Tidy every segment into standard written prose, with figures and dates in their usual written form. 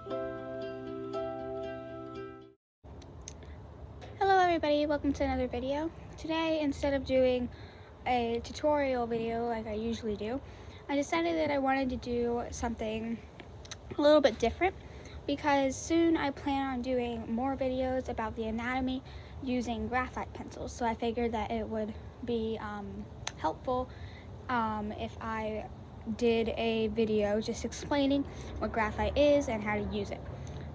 Hello everybody, welcome to another video. Today, instead of doing a tutorial video like I usually do, I decided that I wanted to do something a little bit different because soon I plan on doing more videos about the anatomy using graphite pencils. So I figured that it would be helpful if I did a video just explaining what graphite is and how to use it.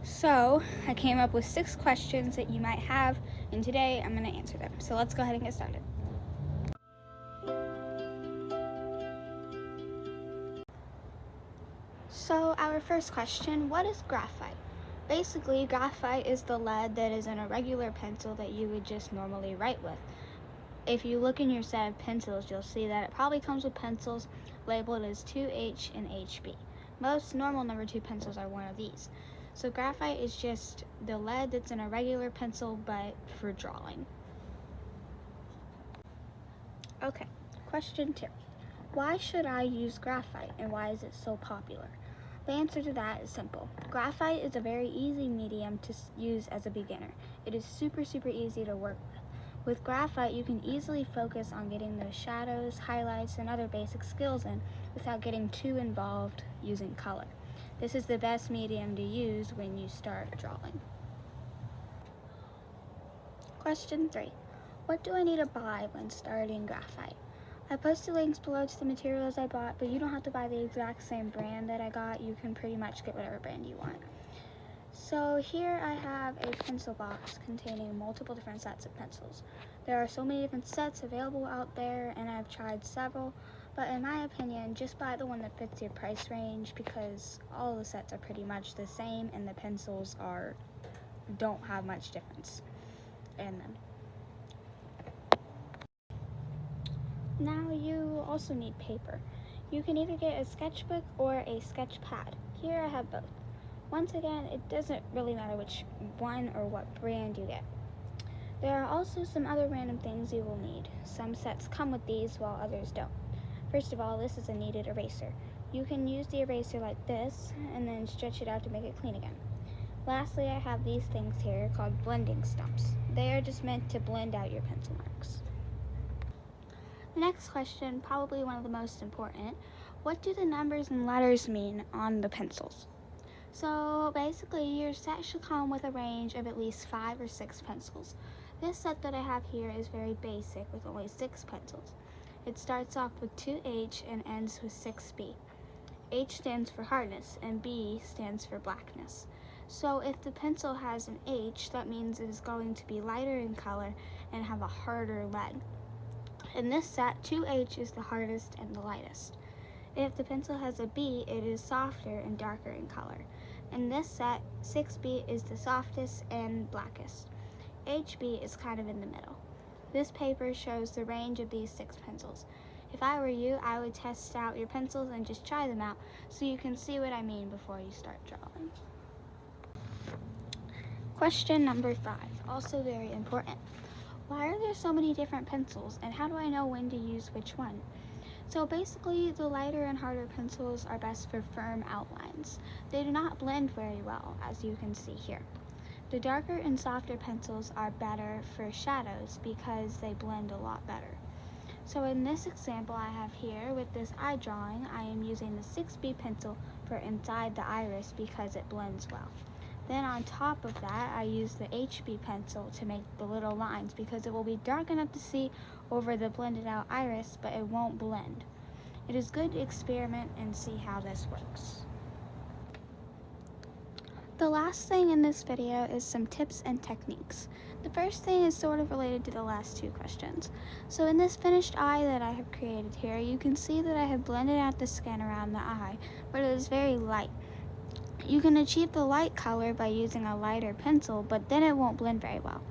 So I came up with 6 questions that you might have, and today I'm going to answer them. So let's go ahead and get started. So our first question, what is graphite? Basically, graphite is the lead that is in a regular pencil that you would just normally write with. If you look in your set of pencils, you'll see that it probably comes with pencils labeled as 2H and HB. Most normal number 2 pencils are one of these. So graphite is just the lead that's in a regular pencil, but for drawing. Okay, question 2. Why should I use graphite and why is it so popular? The answer to that is simple. Graphite is a very easy medium to use as a beginner. It is super easy to work with. With graphite, you can easily focus on getting those shadows, highlights, and other basic skills in without getting too involved using color. This is the best medium to use when you start drawing. Question 3. What do I need to buy when starting graphite? I posted links below to the materials I bought, but you don't have to buy the exact same brand that I got. You can pretty much get whatever brand you want. So here I have a pencil box containing multiple different sets of pencils. There are so many different sets available out there, and I've tried several, but in my opinion, just buy the one that fits your price range because all the sets are pretty much the same and the pencils don't have much difference in them. Now you also need paper. You can either get a sketchbook or a sketch pad. Here I have both. Once again, it doesn't really matter which one or what brand you get. There are also some other random things you will need. Some sets come with these while others don't. First of all, this is a kneaded eraser. You can use the eraser like this and then stretch it out to make it clean again. Lastly, I have these things here called blending stumps. They are just meant to blend out your pencil marks. The next question, probably one of the most important, what do the numbers and letters mean on the pencils? So basically, your set should come with a range of at least 5 or 6 pencils. This set that I have here is very basic with only 6 pencils. It starts off with 2H and ends with 6B. H stands for hardness and B stands for blackness. So if the pencil has an H, that means it is going to be lighter in color and have a harder lead. In this set, 2H is the hardest and the lightest. If the pencil has a B, it is softer and darker in color. In this set, 6B is the softest and blackest. HB is kind of in the middle. This paper shows the range of these 6 pencils. If I were you, I would test out your pencils and just try them out so you can see what I mean before you start drawing. Question number 5, also very important. Why are there so many different pencils and how do I know when to use which one? So basically, the lighter and harder pencils are best for firm outlines. They do not blend very well, as you can see here. The darker and softer pencils are better for shadows because they blend a lot better. So in this example I have here with this eye drawing, I am using the 6B pencil for inside the iris because it blends well. Then on top of that, I use the HB pencil to make the little lines because it will be dark enough to see over the blended out iris, but it won't blend. It is good to experiment and see how this works. The last thing in this video is some tips and techniques. The first thing is sort of related to the last 2 questions. So in this finished eye that I have created here, you can see that I have blended out the skin around the eye, but it is very light. You can achieve the light color by using a lighter pencil, but then it won't blend very well.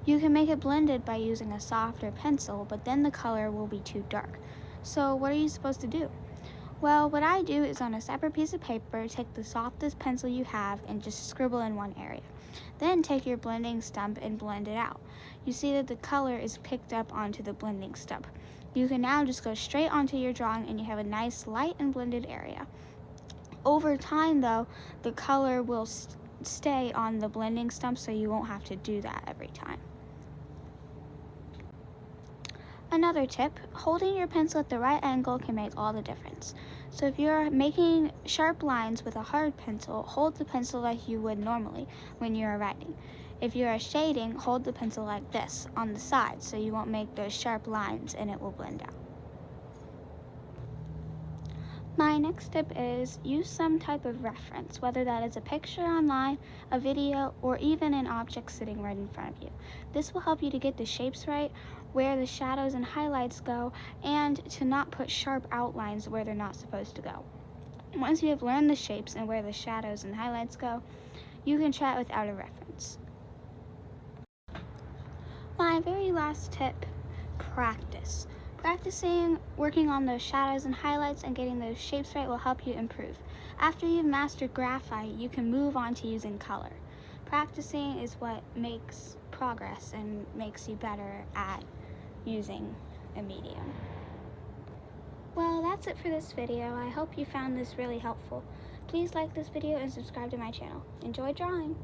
You can make it blended by using a softer pencil, but then the color will be too dark. So what are you supposed to do? Well, what I do is on a separate piece of paper, take the softest pencil you have and just scribble in one area. Then take your blending stump and blend it out. You see that the color is picked up onto the blending stump. You can now just go straight onto your drawing and you have a nice light and blended area. Over time though, the color will stay on the blending stump, so you won't have to do that every time. Another tip, holding your pencil at the right angle can make all the difference. So if you're making sharp lines with a hard pencil, hold the pencil like you would normally when you're writing. If you are shading, hold the pencil like this on the side so you won't make those sharp lines and it will blend out. My next tip is use some type of reference, whether that is a picture online, a video, or even an object sitting right in front of you. This will help you to get the shapes right, where the shadows and highlights go, and to not put sharp outlines where they're not supposed to go. Once you have learned the shapes and where the shadows and highlights go, you can try it without a reference. My very last tip, practice. Practicing working on those shadows and highlights and getting those shapes right will help you improve. After you've mastered graphite, you can move on to using color. Practicing is what makes progress and makes you better at using a medium. Well, that's it for this video. I hope you found this really helpful. Please like this video and subscribe to my channel. Enjoy drawing!